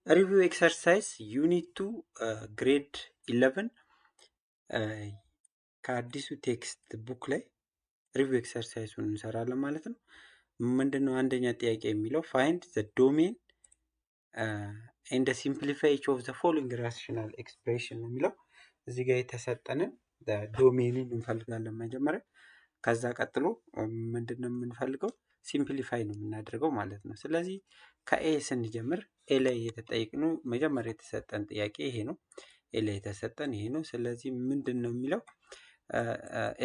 Review exercise unit 2 grade 11 ከአዲሱ ቴክስት ቡክ ላይ ሪቪው ኤክሰርሳይዙን እንሰራለን ማለት ነው። ምንድነው አንደኛ ጥያቄ የሚለው ፋይንድ ዘ ዶሜን ኤንድ ሲምፕሊፋይ ኢች ኦፍ ዘ ፎሎዊንግ ራሽናል ኤክስፕሬሽን ነው የሚለው። እዚህ ጋር የተሰጠንን ዶሜኑን እንፈልጋለን መጀመሪያ። ከዛ ቀጥሎ ምንድነው የምንፈልገው ሲምፕሊፋይ ነው የምናደርገው ማለት ነው። ስለዚህ ከኤ ስንጀምር ኤ ላይ የተጠየቅነው መጀመሪያ የተሰጠን ጥያቄ ይሄ ነው። ኤ ላይ የተሰጠን ይሄ ነው። ስለዚህ ምንድነው የሚለው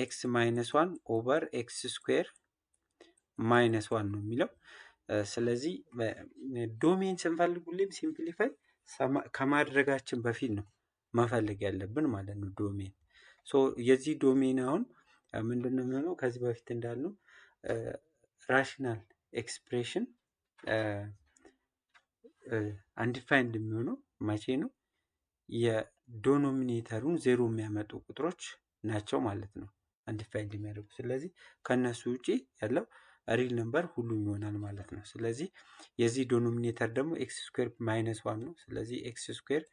ኤክስ ማይነስ ዋን ኦቨር ኤክስ ስኩዌር ማይነስ ዋን ነው የሚለው። ስለዚህ ዶሜን ስንፈልግ ሁሌም ሲምፕሊፋይ ከማድረጋችን በፊት ነው መፈለግ ያለብን ማለት ነው ዶሜን። ሶ የዚህ ዶሜን አሁን ምንድነው የሚሆነው ከዚህ በፊት እንዳልነው ራሽናል ኤክስፕሬሽን አንዲፋይንድ የሚሆነው መቼ ነው? የዶኖሚኔተሩን ዜሮ የሚያመጡ ቁጥሮች ናቸው ማለት ነው አንዲፋይንድ የሚያደርጉ። ስለዚህ ከነሱ ውጪ ያለው ሪል ነምበር ሁሉም ይሆናል ማለት ነው። ስለዚህ የዚህ ዶኖሚኔተር ደግሞ ኤክስ ስኩዌር ማይነስ ዋን ነው። ስለዚህ ኤክስ ስኩዌር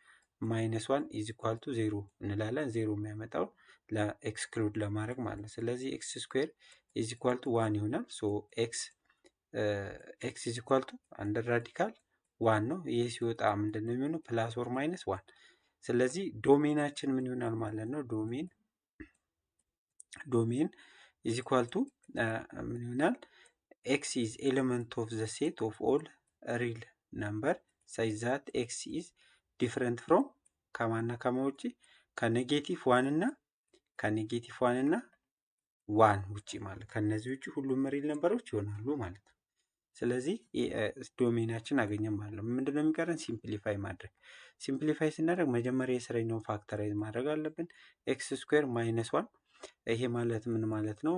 ማይነስ ዋን ኢዝ ኢኳል ቱ ዜሮ እንላለን። ዜሮ የሚያመጣው ለኤክስክሉድ ለማድረግ ማለት ነው። ስለዚህ ኤክስ ስኩዌር ኢዝ ኢኳል ቱ ዋን ይሆናል። ሶ ኤክስ ኢዝ ኢኳል ቱ አንደር ራዲካል ዋን ነው። ይሄ ሲወጣ ምንድነው የሚሆነው ፕላስ ኦር ማይነስ ዋን። ስለዚህ ዶሜናችን ምን ይሆናል ማለት ነው ዶሜን ኢዝ ኢኳል ቱ ምን ይሆናል ኤክስ ኢዝ ኤሌመንት ኦፍ ዘ ሴት ኦፍ ኦል ሪል ነምበር ሳይዝ ዛት ኤክስ ኢዝ ዲፍረንት ፍሮም ከማና ከማ ውጪ ከኔጌቲቭ ዋን እና ዋን ውጪ ማለት ከነዚህ ውጪ ሁሉም ሪል ነምበሮች ይሆናሉ ማለት ነው። ስለዚህ ዶሜናችን አገኘን ማለት ነው። ምንድነው የሚቀረን ሲምፕሊፋይ ማድረግ። ሲምፕሊፋይ ስናደርግ መጀመሪያ የስረኛውን ፋክተራይዝ ማድረግ አለብን። ኤክስ ስኩዌር ማይነስ ዋን ይሄ ማለት ምን ማለት ነው?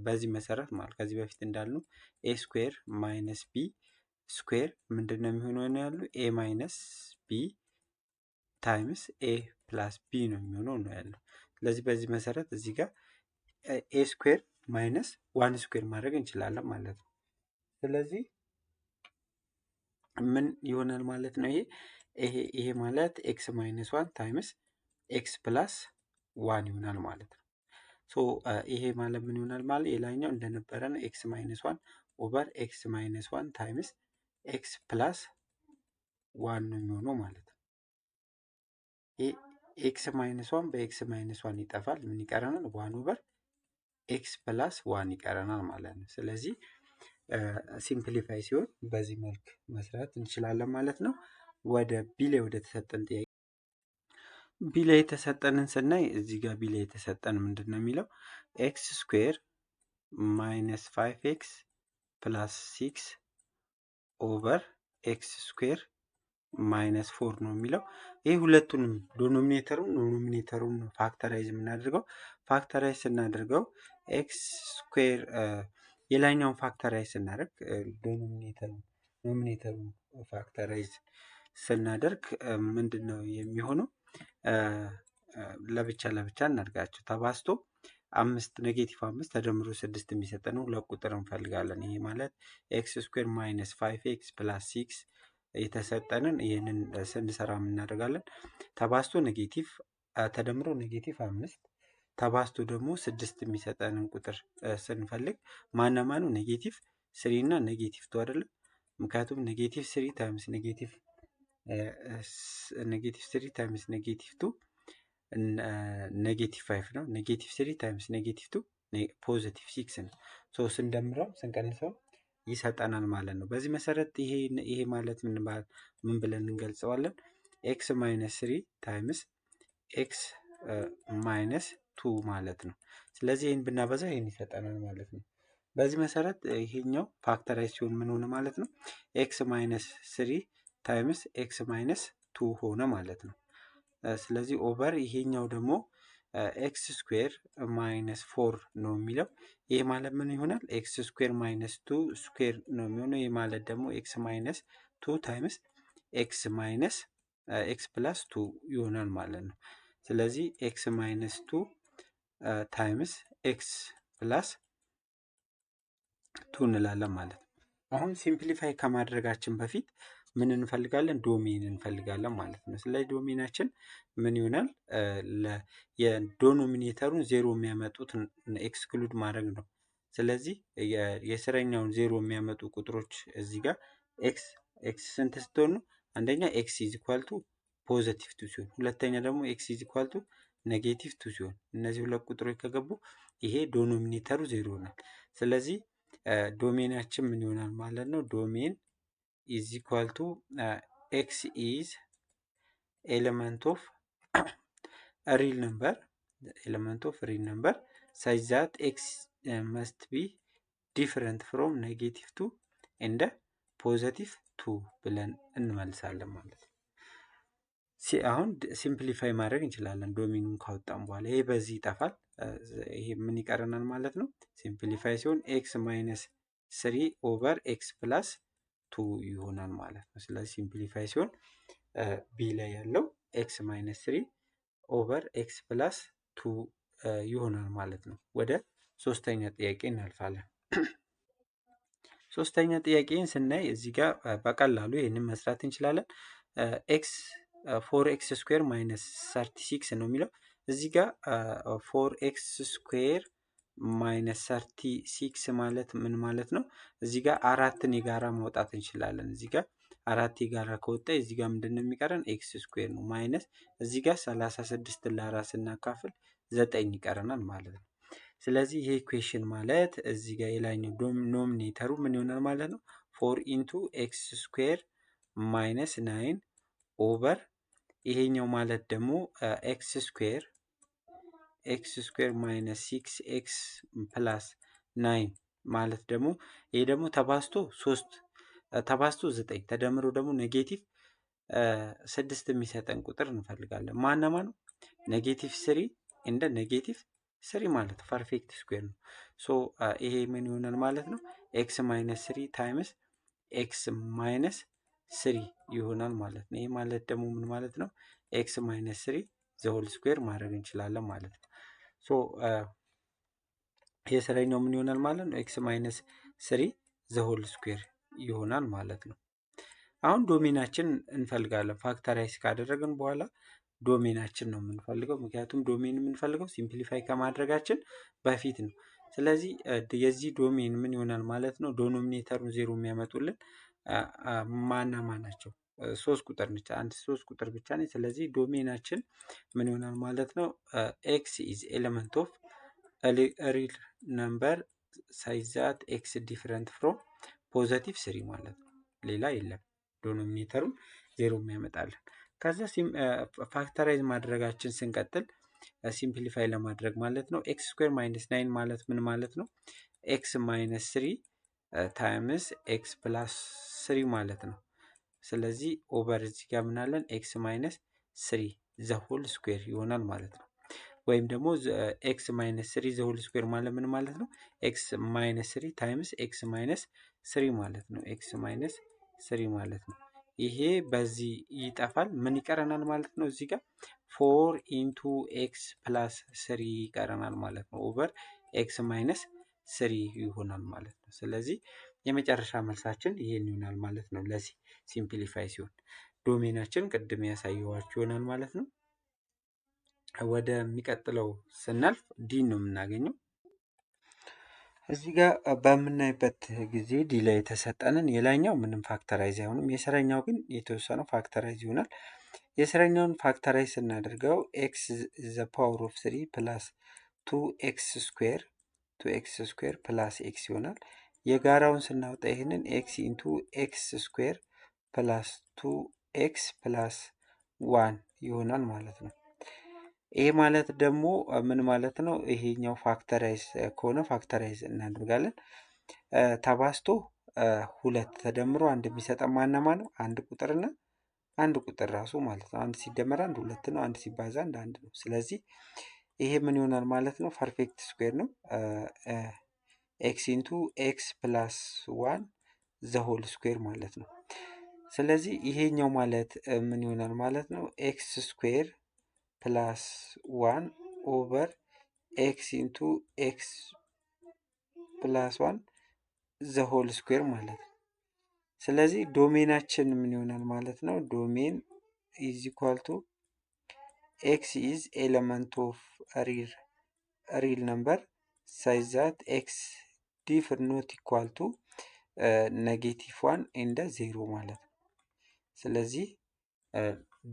በዚህ መሰረት ማለት ከዚህ በፊት እንዳልነው ኤ ስኩዌር ማይነስ ቢ ስኩዌር ምንድነው የሚሆነው ነው ያሉ ኤ ማይነስ ቢ ታይምስ ኤ ፕላስ ቢ ነው የሚሆነው ነው ያለው። ስለዚህ በዚህ መሰረት እዚህ ጋር ኤ ስኩዌር ማይነስ ዋን ስኩዌር ማድረግ እንችላለን ማለት ነው። ስለዚህ ምን ይሆናል ማለት ነው ይሄ ማለት ኤክስ ማይነስ ዋን ታይምስ ኤክስ ፕላስ ዋን ይሆናል ማለት ነው። ሶ ይሄ ማለት ምን ይሆናል ማለት የላኛው እንደነበረ ነው ኤክስ ማይነስ ዋን ኦቨር ኤክስ ማይነስ ዋን ታይምስ ኤክስ ፕላስ ዋን ነው የሚሆነው ማለት ነው። ኤክስ ማይነስ ዋን በኤክስ ማይነስ ዋን ይጠፋል። ምን ይቀረናል? ዋን ኦቨር ኤክስ ፕላስ ዋን ይቀረናል ማለት ነው። ስለዚህ ሲምፕሊፋይ ሲሆን በዚህ መልክ መስራት እንችላለን ማለት ነው። ወደ ቢ ላይ ወደ ተሰጠን ጥያቄ ቢ ላይ የተሰጠንን ስናይ እዚህ ጋር ቢ ላይ የተሰጠን ምንድን ነው የሚለው ኤክስ ስኩዌር ማይነስ 5x ፕላስ 6 ኦቨር ኤክስ ስኩዌር ማይነስ 4 ነው የሚለው። ይህ ሁለቱንም ዶኖሚኔተሩን ፋክተራይዝ የምናደርገው ፋክተራይዝ ስናደርገው ኤክስ ስኩዌር የላይኛውን ፋክተራይዝ ስናደርግ ዶኖሚኔተሩን ፋክተራይዝ ስናደርግ ምንድን ነው የሚሆነው ለብቻ እናድርጋቸው ተባዝቶ ኔጌቲቭ 5 ተደምሮ 6 የሚሰጠን ሁለት ቁጥር እንፈልጋለን። ይሄ ማለት ኤክስ ስኩዌር ማይነስ 5x ፕላስ 6 የተሰጠንን ይህንን ስንሰራ እናደርጋለን ተባዝቶ ኔጌቲቭ ተደምሮ ኔጌቲቭ 5 ተባዝቶ ደግሞ 6 የሚሰጠንን ቁጥር ስንፈልግ ማነማኑ ኔጌቲቭ 3 እና ኔጌቲቭ 2 አይደለም። ምክንያቱም ኔጌቲቭ 3 ታይምስ ኔጌቲቭ 3 ታይምስ ኔጌቲቭ 2 ኔጌቲቭ 5 ነው። ኔጌቲቭ 3 ታይምስ ኔጌቲቭ 2 ፖዚቲቭ 6 ነው። ሶ ስንደምረው ስንቀንሰው ይሰጠናል ማለት ነው። በዚህ መሰረት ይሄ ማለት ምን ብለን እንገልጸዋለን? ኤክስ ማይነስ 3 ታይምስ ኤክስ ማይነስ 2 ማለት ነው። ስለዚህ ይህን ብናበዛ ይህን ይሰጠናል ማለት ነው። በዚህ መሰረት ይሄኛው ፋክተራይዝ ሲሆን ምን ሆነ ማለት ነው? ኤክስ ማይነስ 3 ታይምስ ኤክስ ማይነስ 2 ሆነ ማለት ነው። ስለዚህ ኦቨር ይሄኛው ደግሞ ኤክስ ስኩዌር ማይነስ 4 ነው የሚለው። ይሄ ማለት ምን ይሆናል? ኤክስ ስኩዌር ማይነስ 2 ስኩዌር ነው የሚሆነው። ይሄ ማለት ደግሞ ኤክስ ማይነስ 2 ታይምስ ኤክስ ማይነስ ኤክስ ፕላስ 2 ይሆናል ማለት ነው። ስለዚህ ኤክስ ማይነስ 2 ታይምስ ኤክስ ፕላስ 2 እንላለን ማለት ነው። አሁን ሲምፕሊፋይ ከማድረጋችን በፊት ምን እንፈልጋለን? ዶሜን እንፈልጋለን ማለት ነው። ስለዚህ ዶሜናችን ምን ይሆናል? የዶኖሚኔተሩን ዜሮ የሚያመጡትን ኤክስክሉድ ማድረግ ነው። ስለዚህ የስረኛውን ዜሮ የሚያመጡ ቁጥሮች እዚህ ጋር ኤክስ ስንት ስትሆን ነው? አንደኛ ኤክስ ኢዝ ኢኳል ቱ ፖዘቲቭ ቱ ሲሆን፣ ሁለተኛ ደግሞ ኤክስ ኢዝ ኢኳል ቱ ኔጌቲቭ ቱ ሲሆን፣ እነዚህ ሁለት ቁጥሮች ከገቡ ይሄ ዶኖሚኔተሩ ዜሮ ይሆናል። ስለዚህ ዶሜናችን ምን ይሆናል ማለት ነው? ዶሜን ኢዝ ኢኳል ቱ ኤክስ ኢዝ ኤሌመንት ኦፍ ሪል ነምበር such that x must be different from negative 2 and positive 2 ብለን እንመልሳለን ማለት ነው። አሁን ሲምፕሊፋይ ማድረግ እንችላለን። ዶሜኑን ካወጣን በኋላ ይሄ በዚህ ይጠፋል። ይሄ ምን ይቀረናል ማለት ነው? ሲምፕሊፋይ ሲሆን ኤክስ ማይነስ 3 ኦቨር ኤክስ ፕላስ 2 ይሆናል ማለት ነው። ስለዚህ ሲምፕሊፋይ ሲሆን ቢ ላይ ያለው ኤክስ ማይነስ 3 ኦቨር ኤክስ ፕላስ 2 ይሆናል ማለት ነው። ወደ ሶስተኛ ጥያቄ እናልፋለን። ሶስተኛ ጥያቄን ስናይ እዚህ ጋር በቀላሉ ይህንን መስራት እንችላለን። ኤክስ 4x ስኩዌር ማይነስ 36 ነው የሚለው። እዚህ ጋር 4x ስኩዌር ማይነስ 36 ማለት ምን ማለት ነው? እዚህ ጋር አራትን የጋራ ማውጣት እንችላለን። እዚህ ጋር አራት የጋራ ከወጣ እዚህ ጋር ምንድን ነው የሚቀረን? ኤክስ ስኩዌር ነው። ማይነስ እዚህ ጋር 36 ለአራት ስናካፍል 9 ይቀረናል ማለት ነው። ስለዚህ ይሄ ኢኩዌሽን ማለት እዚህ ጋር የላይኛው ዶሚኔተሩ ምን ይሆናል ማለት ነው? 4 ኢንቱ ኤክስ ስኩዌር ማይነስ 9 ኦቨር ይሄኛው ማለት ደግሞ ኤክስ ስኩዌር ማይነስ 6 ኤክስ ፕላስ 9 ማለት ደግሞ ይሄ ደግሞ ተባዝቶ 9 ተደምሮ ደግሞ ኔጌቲቭ 6 የሚሰጠን ቁጥር እንፈልጋለን። ማነማ ነው? ኔጌቲቭ 3 እንደ ኔጌቲቭ 3 ማለት ፐርፌክት ስኩዌር ነው። ሶ ይሄ ምን ይሆናል ማለት ነው? ኤክስ ማይነስ 3 ታይምስ ኤክስ ማይነስ 3 ይሆናል ማለት ነው። ይሄ ማለት ደግሞ ምን ማለት ነው? ኤክስ ማይነስ 3 ዘሆል ስኩዌር ማድረግ እንችላለን ማለት ነው። ሶ የስረኛው ምን ይሆናል ማለት ነው? ኤክስ ማይነስ 3 ዘሆል ስኩዌር ይሆናል ማለት ነው። አሁን ዶሜናችን እንፈልጋለን። ፋክተራይዝ ካደረግን በኋላ ዶሜናችን ነው የምንፈልገው። ምክንያቱም ዶሜን የምንፈልገው ሲምፕሊፋይ ከማድረጋችን በፊት ነው። ስለዚህ የዚህ ዶሜን ምን ይሆናል ማለት ነው? ዶኖሚኔተሩን ዜሮ የሚያመጡልን ማናማ ናቸው? ሶስት ቁጥር ብቻ ሶስት ቁጥር ብቻ ነች። ስለዚህ ዶሜናችን ምን ይሆናል ማለት ነው? ኤክስ ኢዝ ኤሌመንት ኦፍ ሪል ነምበር ሳይዝ ዛት ኤክስ ዲፍረንት ፍሮም ፖዘቲቭ 3 ማለት ነው። ሌላ የለም። ዶኖሚኔተሩን ዜሮ የሚያመጣልን። ከዛ ፋክተራይዝ ማድረጋችን ስንቀጥል ሲምፕሊፋይ ለማድረግ ማለት ነው ኤክስ ስኩዌር ማይነስ 9 ማለት ምን ማለት ነው? ኤክስ ማይነስ 3 ታይምስ ኤክስ ፕላስ 3 ማለት ነው። ስለዚህ ኦቨር እዚህ ጋር ምናለን? ኤክስ ማይነስ 3 ዘሆል ስኩዌር ይሆናል ማለት ነው። ወይም ደግሞ ኤክስ ማይነስ 3 ዘሆል ስኩዌር ማለት ምን ማለት ነው? ኤክስ ማይነስ 3 ታይምስ ኤክስ ማይነስ 3 ማለት ነው። ኤክስ ማይነስ 3 ማለት ነው። ይሄ በዚህ ይጠፋል። ምን ይቀረናል ማለት ነው? እዚህ ጋር 4 ኢንቱ ኤክስ ፕላስ 3 ይቀረናል ማለት ነው። ኦቨር ኤክስ ማይነስ 3 ይሆናል ማለት ነው። ስለዚህ የመጨረሻ መልሳችን ይሄን ይሆናል ማለት ነው። ለዚህ ሲምፕሊፋይ ሲሆን ዶሜናችን ቅድም ያሳየዋችሁ ይሆናል ማለት ነው። ወደሚቀጥለው ስናልፍ ዲን ነው የምናገኘው። እዚህ ጋር በምናይበት ጊዜ ዲ ላይ የተሰጠንን የላይኛው ምንም ፋክተራይዝ አይሆንም። የስረኛው ግን የተወሰነው ፋክተራይዝ ይሆናል። የስረኛውን ፋክተራይዝ ስናደርገው ኤክስ ዘ ፓወር ኦፍ 3 ፕላስ 2x ስኩዌር ፕላስ ኤክስ ይሆናል። የጋራውን ስናወጣ ይህንን ኤክስ ኢንቱ ኤክስ ስኩዌር ፕላስ 2x ፕላስ 1 ይሆናል ማለት ነው። ይሄ ማለት ደግሞ ምን ማለት ነው? ይሄኛው ፋክተራይዝ ከሆነ ፋክተራይዝ እናደርጋለን። ተባዝቶ ሁለት ተደምሮ አንድ የሚሰጠን ማናማ ነው? አንድ ቁጥርና አንድ ቁጥር ራሱ ማለት ነው። አንድ ሲደመር አንድ ሁለት ነው። አንድ ሲባዛ አንድ ነው። ስለዚህ ይሄ ምን ይሆናል ማለት ነው? ፐርፌክት ስኩዌር ነው። ኤክስ ኢንቱ ኤክስ ፕላስ 1 ዘሆል ስኩዌር ማለት ነው። ስለዚህ ይሄኛው ማለት ምን ይሆናል ማለት ነው? ኤክስ ስኩዌር ፕላስ 1 ኦቨር ኤክስ ኢንቱ ኤክስ ፕላስ 1 ዘሆል ስኩዌር ማለት ነው። ስለዚህ ዶሜናችን ምን ይሆናል ማለት ነው? ዶሜን ኢዝ ኢኳል ቱ ኤክስ ኢዝ ኤለመንት ኦፍ ሪል ነምበር ሳይዝ ዛት ኤክስ ዲፍር ኖት ኢኳል ቱ -1 ኤንድ 0 ማለት ነው። ስለዚህ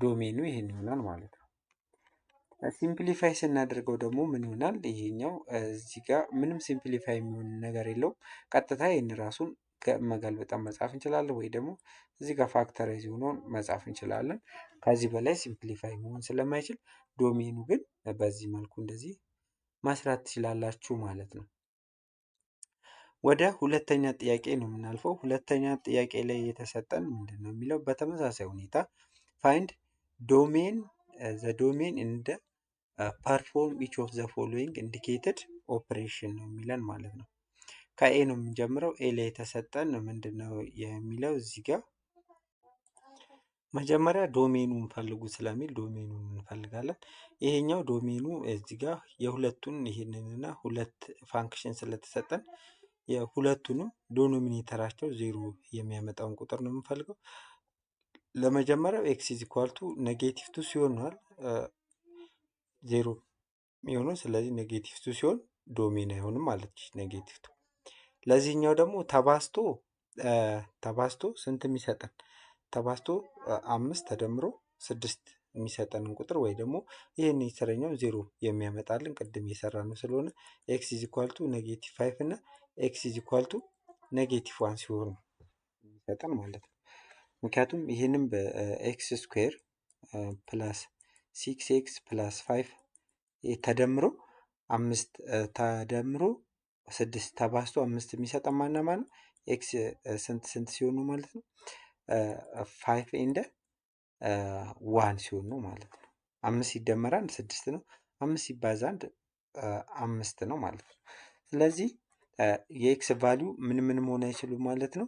ዶሜኑ ይሄን ይሆናል ማለት ነው። ሲምፕሊፋይ ስናደርገው ደግሞ ምን ይሆናል? ይሄኛው እዚህ ጋር ምንም ሲምፕሊፋይ የሚሆን ነገር የለውም። ቀጥታ ይህን ራሱን መገልበጣን መጻፍ እንችላለን፣ ወይ ደግሞ እዚህ ጋር ፋክተራይዝ ሆኖን መጻፍ እንችላለን። ከዚህ በላይ ሲምፕሊፋይ መሆን ስለማይችል ዶሜኑ ግን በዚህ መልኩ እንደዚህ መስራት ትችላላችሁ ማለት ነው። ወደ ሁለተኛ ጥያቄ ነው የምናልፈው። ሁለተኛ ጥያቄ ላይ የተሰጠን ምንድን ነው የሚለው? በተመሳሳይ ሁኔታ ፋይንድ ዶሜን ዘ ዶሜን እንደ ፐርፎርም ኢች ኦፍ ዘ ፎሎዊንግ ኢንዲኬትድ ኦፕሬሽን ነው የሚለን ማለት ነው። ከኤ ነው የምንጀምረው። ኤ ላይ የተሰጠን ምንድን ነው የሚለው? እዚህ ጋር መጀመሪያ ዶሜኑን ፈልጉ ስለሚል ዶሜኑን እንፈልጋለን። ይሄኛው ዶሜኑ እዚህ ጋር የሁለቱን ይሄንንና ሁለት ፋንክሽን ስለተሰጠን የሁለቱንም ዶኖሚኔተራቸው ዜሮ የሚያመጣውን ቁጥር ነው የምንፈልገው። ለመጀመሪያው ኤክስ ኢዝ ኢኳል ቱ ኔጌቲቭ ቱ ሲሆናል ዜሮ የሚሆነው። ስለዚህ ኔጌቲቭ ቱ ሲሆን ዶሜን አይሆንም ማለት ኔጌቲቭ ቱ። ለዚህኛው ደግሞ ተባስቶ ስንት የሚሰጠን? ተባስቶ 5 ተደምሮ 6 የሚሰጠንን ቁጥር ወይ ደግሞ ይህን የሰረኛው ዜሮ የሚያመጣልን ቅድም የሰራ ነው ስለሆነ ኤክስ ኢዝ ኢኳል ቱ ኔጌቲቭ 5 እና ኤክስ ኢዝ ኢኳል ቱ ኔጌቲቭ 1 ሲሆኑ የሚሰጠን ማለት ነው። ምክንያቱም ይህንም በኤክስ ስኩዌር ፕላስ 6x ፕላስ 5 ተደምሮ 5 ተደምሮ 6 ተባዝቶ 5 የሚሰጠን ማነው? ኤክስ ስንት ሲሆኑ ማለት ነው? 5 ኤንድ 1 ሲሆን ነው ማለት ነው። 5 ሲደመር 1 6 ነው። 5 ሲባዛ 1 5 ነው ማለት ነው። ስለዚህ የኤክስ ቫሊዩ ምን መሆን አይችሉም ማለት ነው።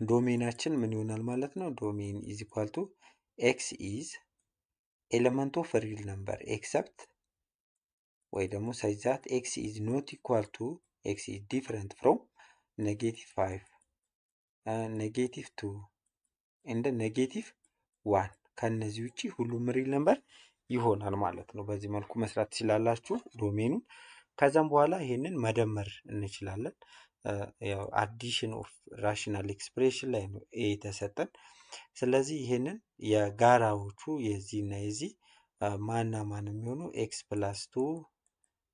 ዶሜናችን ምን ይሆናል ማለት ነው? ዶሜን ኢዝ ኢኳል ቱ ኤክስ ኢዝ ኤሌመንት ኦፍ ሪል ነምበር ኤክሰፕት ወይ ደግሞ ሳይዝ ዛት ኤክስ ኢዝ ኖት ኢኳል ቱ ኤክስ ኢዝ ዲፍረንት ፍሮም ኔጌቲቭ 5 ኔጌቲቭ 2 እንደ ኔጌቲቭ 1 ከነዚህ ውጪ ሁሉም ሪል ነምበር ይሆናል ማለት ነው። በዚህ መልኩ መስራት ትችላላችሁ ዶሜኑን። ከዛም በኋላ ይሄንን መደመር እንችላለን። ያው አዲሽን ኦፍ ራሽናል ኤክስፕሬሽን ላይ ነው ኤ የተሰጠን። ስለዚህ ይሄንን የጋራዎቹ የዚህና የዚህ ማና ማን የሚሆኑ ኤክስ ፕላስ 2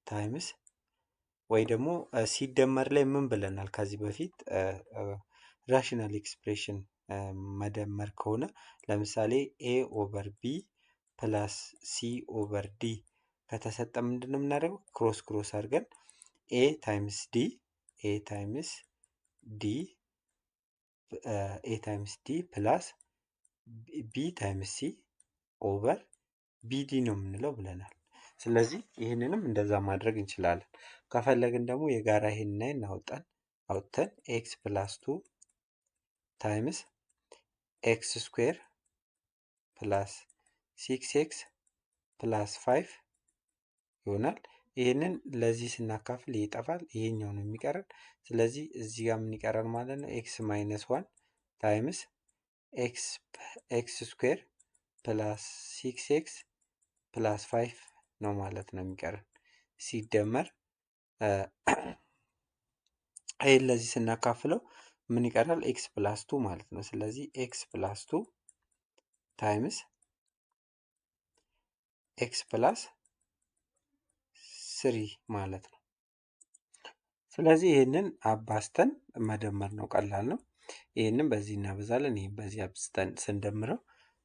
ታይምስ ወይ ደግሞ ሲደመር ላይ ምን ብለናል ከዚህ በፊት? ራሽናል ኤክስፕሬሽን መደመር ከሆነ ለምሳሌ ኤ ኦቨር ቢ ፕላስ ሲ ኦቨር ዲ ከተሰጠ ምንድን ነው የምናደርገው? ክሮስ አድርገን ኤ ታይምስ ዲ ፕላስ ቢ ታይምስ ሲ ኦቨር ቢዲ ነው የምንለው ብለናል። ስለዚህ ይህንንም እንደዛ ማድረግ እንችላለን። ከፈለግን ደግሞ የጋራ ይህንን አውጥተን ኤክስ ፕላስ 2 ታይምስ ኤክስ ስኩዌር ፕላስ 6x ፕላስ 5 ይሆናል። ይህንን ለዚህ ስናካፍል ይጠፋል፣ ይሄኛው ነው የሚቀረን። ስለዚህ እዚህ ጋር ምን ይቀራል ማለት ነው? ኤክስ ማይነስ 1 ታይምስ ኤክስ ስኩዌር ፕላስ 6x ፕላስ 5 ነው ማለት ነው የሚቀረን። ሲደመር ይህን ለዚህ ስናካፍለው ምን ይቀራል? ኤክስ ፕላስ 2 ማለት ነው። ስለዚህ ኤክስ ፕላስ 2 ታይምስ ኤክስ ፕላስ 3 ማለት ነው። ስለዚህ ይህንን አባስተን መደመር ነው፣ ቀላል ነው። ይህንን በዚህ እናበዛለን፣ ይህን በዚህ አብዝተን ስንደምረው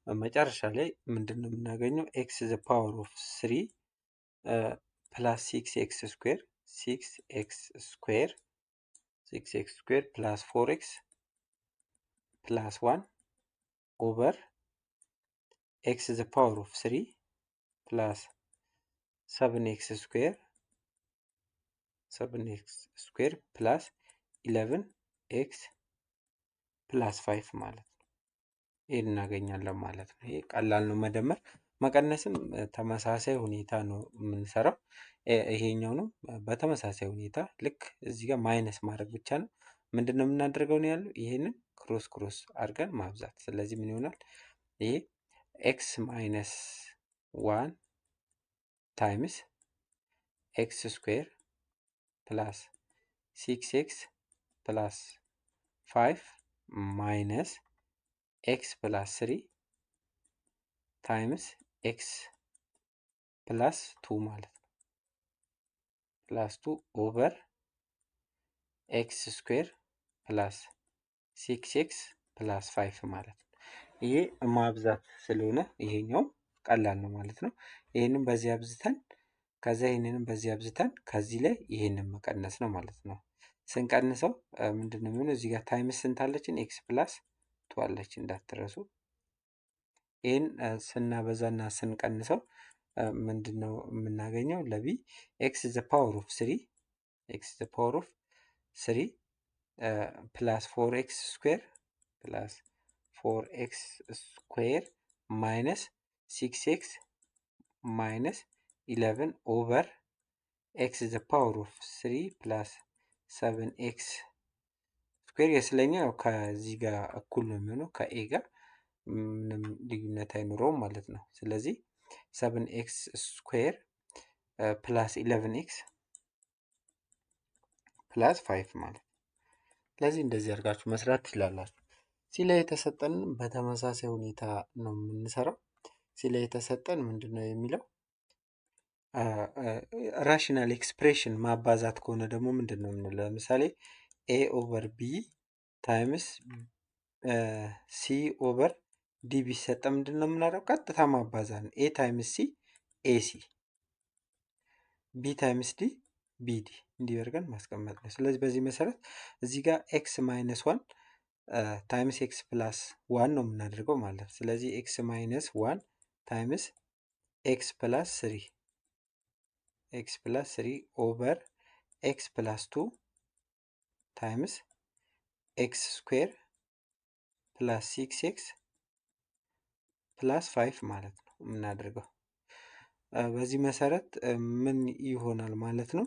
መጨረሻ ላይ ምንድን ነው የምናገኘው? ኤክስ ዘ ፓወር ኦፍ 3 ፕላስ 6x ስኩዌር ፕላስ 4x ፕላስ 1 ኦቨር ኤክስ ዘ ፓወር ኦፍ 3 ፕላስ 7x ስኩዌር ፕላስ 11x ፕላስ 5 ማለት ነው። ይሄን እናገኛለን ማለት ነው። ይሄ ቀላል ነው መደመር። መቀነስም ተመሳሳይ ሁኔታ ነው የምንሰራው። ይሄኛው ነው በተመሳሳይ ሁኔታ ልክ እዚህ ጋር ማይነስ ማድረግ ብቻ ነው። ምንድነው የምናደርገው ነው ያለው ይሄንን ክሮስ ክሮስ አድርገን ማብዛት። ስለዚህ ምን ይሆናል? ይሄ ኤክስ ማይነስ 1 ታይምስ ኤክስ ስኩዌር ፕላስ 6x ፕላስ 5 ማይነስ ኤክስ ፕላስ 3 ታይምስ ኤክስ ፕላስ 2 ማለት ነው። ፕላስ 2 ኦቨር ኤክስ ስኩዌር ፕላስ 6x ፕላስ 5 ማለት ነው። ይሄ ማብዛት ስለሆነ ይሄኛው ቀላል ነው ማለት ነው። ይሄንን በዚህ አብዝተን ከዛ ይሄንንም በዚህ አብዝተን ከዚህ ላይ ይሄንን መቀነስ ነው ማለት ነው። ስንቀንሰው ምንድነው የሚሆነው? እዚህ ጋር ታይምስ ስንት አለችን? ኤክስ ፕላስ 2 አለች እንዳትረሱ። ይሄን ስናበዛና ስንቀንሰው ምንድነው የምናገኘው? ለቢ ኤክስ ዘ ፓወር ኦፍ 3 ኤክስ ዘ ፓወር ኦፍ 3 ፕላስ 4x ስኩዌር ፕላስ 4x ስኩዌር ማይነስ 6x ማይነስ 11 ኦቨር ኤክስ ዘ ፓወር ኦፍ 3 ፕላስ 7x ስኩዌር የስለኛው ከዚህ ጋር እኩል ነው የሚሆነው ከኤ ጋር ምንም ልዩነት አይኖረውም ማለት ነው። ስለዚህ 7x ስኩዌር ፕላስ 11x ፕላስ 5 ማለት ነው። ስለዚህ እንደዚህ አድርጋችሁ መስራት ትችላላችሁ። እዚህ ላይ የተሰጠን በተመሳሳይ ሁኔታ ነው የምንሰራው። እዚህ ላይ የተሰጠን ምንድን ነው የሚለው ራሽናል ኤክስፕሬሽን ማባዛት ከሆነ ደግሞ ምንድን ነው የምንለው? ለምሳሌ ኤ ኦቨር ቢ ታይምስ ሲ ኦቨር ዲ ቢሰጠ ምንድን ነው የምናደርገው? ቀጥታ ማባዛት ነው። ኤ ታይምስ ሲ ኤሲ፣ ቢ ታይምስ ዲ ቢዲ እንዲህ አድርገን ማስቀመጥ ነው። ስለዚህ በዚህ መሰረት እዚህ ጋር ኤክስ ማይነስ 1 ታይምስ ኤክስ ፕላስ 1 ነው የምናደርገው ማለት ነው። ስለዚህ ኤክስ ማይነስ 1 ታይምስ ኤክስ ፕላስ 3 ኤክስ ፕላስ 3 ኦቨር ኤክስ ፕላስ 2 ታይምስ ኤክስ ስኩዌር ፕላስ 6x ፕላስ 5 ማለት ነው የምናደርገው። በዚህ መሰረት ምን ይሆናል ማለት ነው?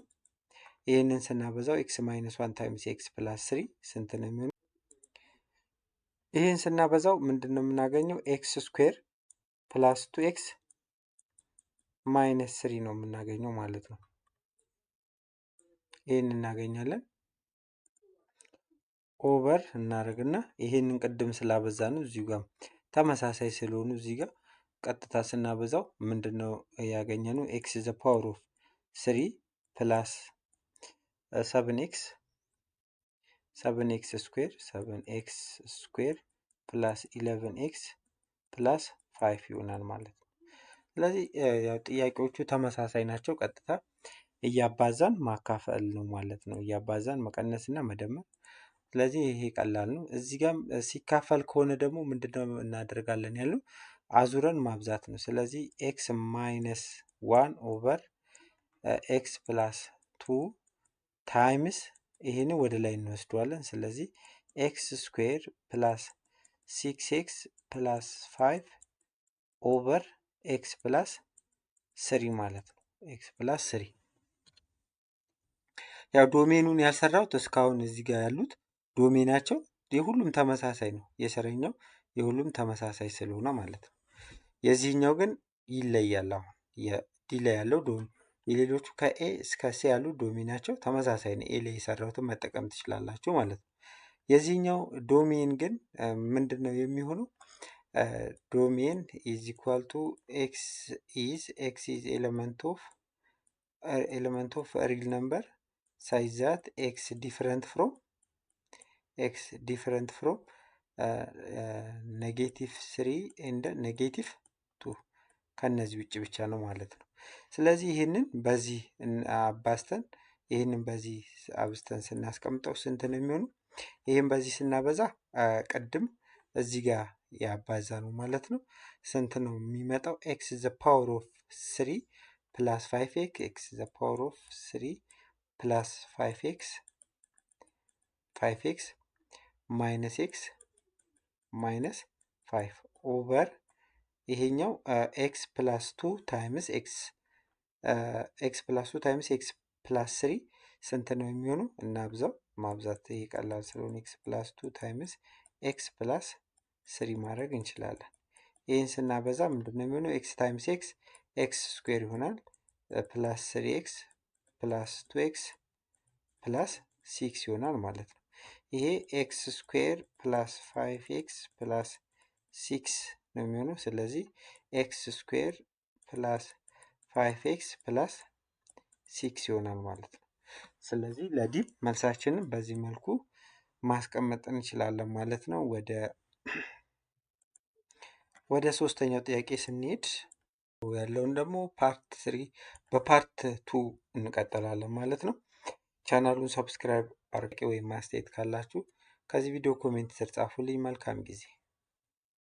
ይህንን ስናበዛው ኤክስ ማይነስ 1 ታይምስ ኤክስ ፕላስ 3 ስንት ነው የሚሆነው? ይህን ስናበዛው ምንድን ነው የምናገኘው? ኤክስ ስኩዌር ፕላስ 2x ማይነስ 3 ነው የምናገኘው ማለት ነው። ይህን እናገኛለን። ኦቨር እናደርግና ይሄንን ቅድም ስላበዛ ነው እዚሁ ጋር ተመሳሳይ ስለሆኑ እዚህ ጋር ቀጥታ ስናበዛው ምንድነው ያገኘነው? ኤክስ ዘ ፓወር ኦፍ 3 ፕላስ 7x ስኩዌር 7x ስኩዌር ፕላስ 11x ፕላስ 5 ይሆናል ማለት ነው። ስለዚህ ያው ጥያቄዎቹ ተመሳሳይ ናቸው። ቀጥታ እያባዛን ማካፈል ነው ማለት ነው። እያባዛን መቀነስና መደመር። ስለዚህ ይሄ ቀላል ነው። እዚህ ጋር ሲካፈል ከሆነ ደግሞ ምንድነው እናደርጋለን ያለው? አዙረን ማብዛት ነው። ስለዚህ ኤክስ ማይነስ 1 ኦቨር ኤክስ ፕላስ 2 ታይምስ ይሄን ወደ ላይ እንወስደዋለን። ስለዚህ ኤክስ ስኩዌር ፕላስ 6x ፕላስ 5 ኦቨር ኤክስ ፕላስ 3 ማለት ነው። ኤክስ ፕላስ 3 ያው ዶሜኑን ያልሰራሁት እስካሁን እዚህ ጋር ያሉት ዶሜናቸው የሁሉም ተመሳሳይ ነው። የሰረኛው የሁሉም ተመሳሳይ ስለሆነ ማለት ነው። የዚህኛው ግን ይለያል። አሁን የዲ ላይ ያለው የሌሎቹ ከኤ እስከ ሲ ያሉ ዶሜናቸው ተመሳሳይ ነው። ኤ ላይ የሰራሁትን መጠቀም ትችላላችሁ ማለት ነው። የዚህኛው ዶሜን ግን ምንድን ነው የሚሆነው? ዶሜን ኢዝ ኢኳል ቱ ኤክስ ኢዝ ኤሌመንት ኦፍ ሪል ነምበር ሳይዝ ዛት ኤክስ ዲፍረንት ፍሮም ኔጌቲቭ 3 ኤንድ ኔጌቲቭ 2 ከነዚህ ውጭ ብቻ ነው ማለት ነው። ስለዚህ ይህንን በዚህ አባዝተን ይህንን በዚህ አብዝተን ስናስቀምጠው ስንት ነው የሚሆኑ? ይህን በዚህ ስናበዛ ቅድም እዚህ ጋር ያባዛ ነው ማለት ነው። ስንት ነው የሚመጣው? ኤክስ ዘ ፓወር ኦፍ 3 ፕላስ 5x ኤክስ ዘ ፓወር ኦፍ 3 ፕላስ 5x ማይነስ ኤክስ ማይነስ 5 ኦቨር ይሄኛው ኤክስ ፕላስ 2 ታይምስ ኤክስ ፕላስ 2 ታይምስ ኤክስ ፕላስ 3 ስንት ነው የሚሆነው? እናብዛው። ማብዛት ይሄ ቀላል ስለሆነ ኤክስ ፕላስ 2 ታይምስ ኤክስ ፕላስ 3 ማድረግ እንችላለን። ይህን ስናበዛ ምንድን ነው የሚሆነው? ኤክስ ታይምስ ኤክስ ኤክስ ስኩዌር ይሆናል ፕላስ 3 ኤክስ ፕላስ 2 ኤክስ ፕላስ 6 ይሆናል ማለት ነው። ይሄ ኤክስ ስኩዌር ፕላስ 5 ኤክስ ፕላስ 6 ነው የሚሆነው። ስለዚህ ኤክስ ስኩዌር ፕላስ 5 ኤክስ ፕላስ 6 ይሆናል ማለት ነው። ስለዚህ ለዲብ መልሳችንን በዚህ መልኩ ማስቀመጥ እንችላለን ማለት ነው። ወደ ሶስተኛው ጥያቄ ስንሄድ ያለውን ደግሞ ፓርት 3 በፓርት 2 እንቀጥላለን ማለት ነው። ቻናሉን ሰብስክራይብ አድርጌ ወይም ማስተያየት ካላችሁ ከዚህ ቪዲዮ ኮሜንት ስር ጻፉልኝ። መልካም ጊዜ